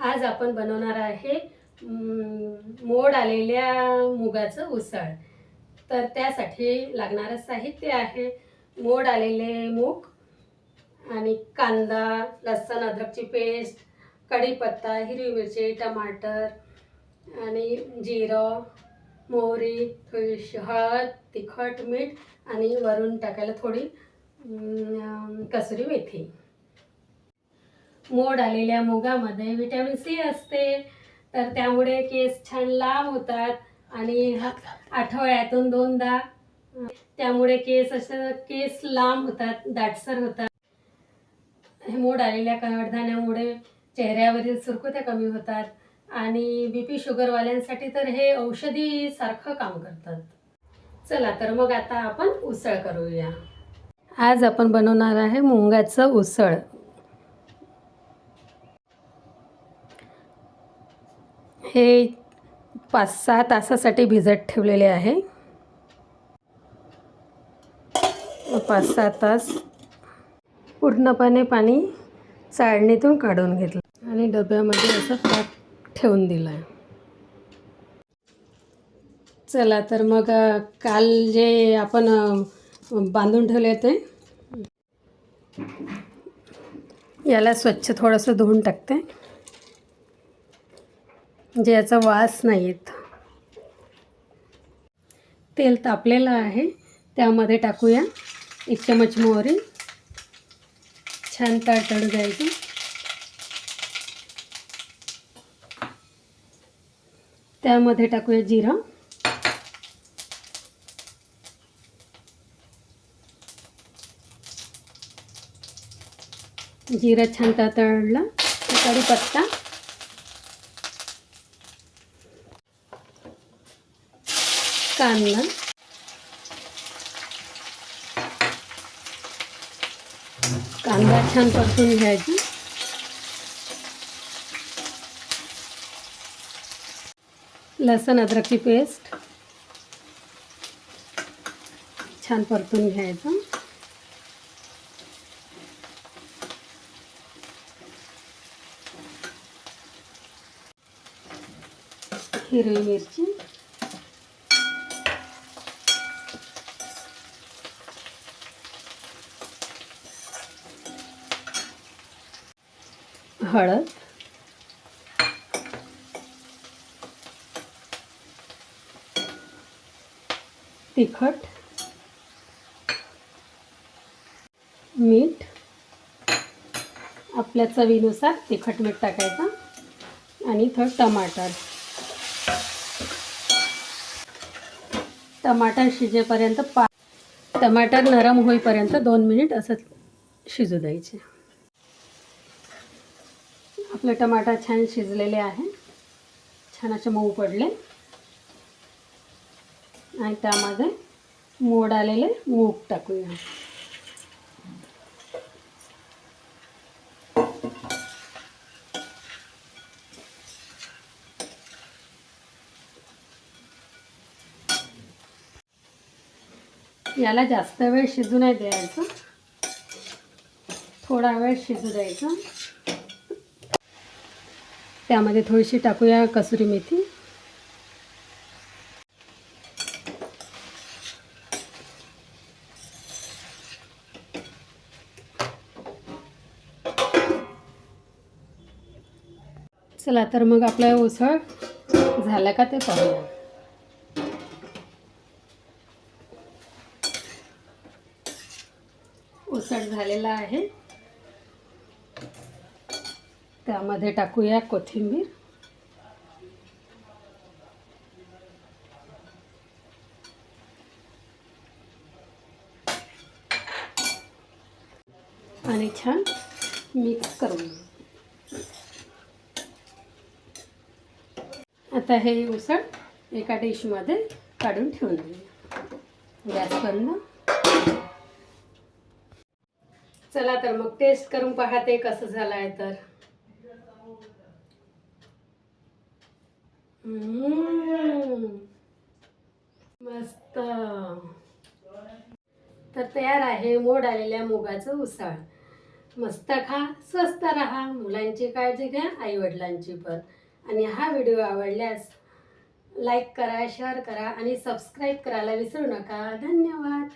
आज आपण बनवणार आहे मोड आलेल्या मुगाचं उसळ। तर त्यासाठी लागणारं साहित्य आहे मोड आलेले मूग आणि कांदा, लसूण अद्रकची पेस्ट, कढीपत्ता, हिरवी मिरची, टमाटर आणि जिरं, मोहरी, थोडीशी हळद, तिखट, मीठ आणि वरून टाकायला थोडी कसुरी मेथी। मोड आलेल्या मुगामध्ये व्हिटॅमिन सी असते, तर त्यामुळे केस छान लांब होतात आणि आठवड्यातून 2दा त्यामुळे केस लांब होतात, दाटसर होतात। हे मोड आलेल्या कडधान्यामुळे चेहऱ्यावरील सुरकुत्या कमी होतात आणि बीपी शुगरवाल्यांसाठी तर हे औषधी सारखं काम करतात। चला तर मग आता आपण उसळ करूया। आज आपण बनवणार आहे मुगाचं उसळ। हे 5-6 तासासाठी भिजत ठेवलेले आहे। 5-6 तास पूर्णपणे पाणी चाळणीतून काढून घेतलं आणि डब्यामध्ये असं पॅक ठेवून दिलं आहे। चला तर मग काल जे आपण बांधून ठेवले ते याला स्वच्छ थोडंसं धुवून टाकते, म्हणजे याचा वास नाही येत। तेल तापलेलं आहे, त्यामध्ये टाकूया 1 चमच मोहरी, छान तडतडू द्यायची। त्यामध्ये टाकूया जिरं, जिरं छान तडतडलं, कढीपत्ता, कांदा, कांदा छान परतून घ्यायची। लसूण अद्रकची पेस्ट छान परतून घ्यायचं। हिरवी मिरची, हळद, तिखट, मीठ, आपल्या चवीनुसार तिखट मीठ टाकायचं आणि थोडं टमाटर शिजेपर्यंत टमाटर नरम होईपर्यंत 2 मिनिट असं शिजू द्यायचे। आपले टमाटर छान शिजलेले आहे, छान असे मऊ पडले आणि त्यामध्ये मोड आलेले मूग टाकूया। याला जास्त वेळ शिजू नाही द्यायचं, थोडा वेळ शिजू द्यायचं। त्यामध्ये थोडीशी टाकूया कसुरी मेथी, चला तर मग आपला उसळ झाला का ते पाहूया। उसळ झालेला आहे, त्यामध्ये टाकूया कोथिंबीर, आणि छान मिक्स करून आता हे उसळ एका डिशमध्ये काढून ठेवून देऊया। गॅस बंद। चला तर मग टेस्ट करून पाहते कसं झालं आहे तर। मस्त। तर तयार आहे मोड आलेल्या मुगाचं उसळ। मस्त खा, स्वस्त राहा, मुलांची काळजी घ्या, आईवडिलांची पण. आणि हा व्हिडिओ आवडल्यास लाईक करा, शेअर करा आणि सबस्क्राईब करायला विसरू नका. धन्यवाद.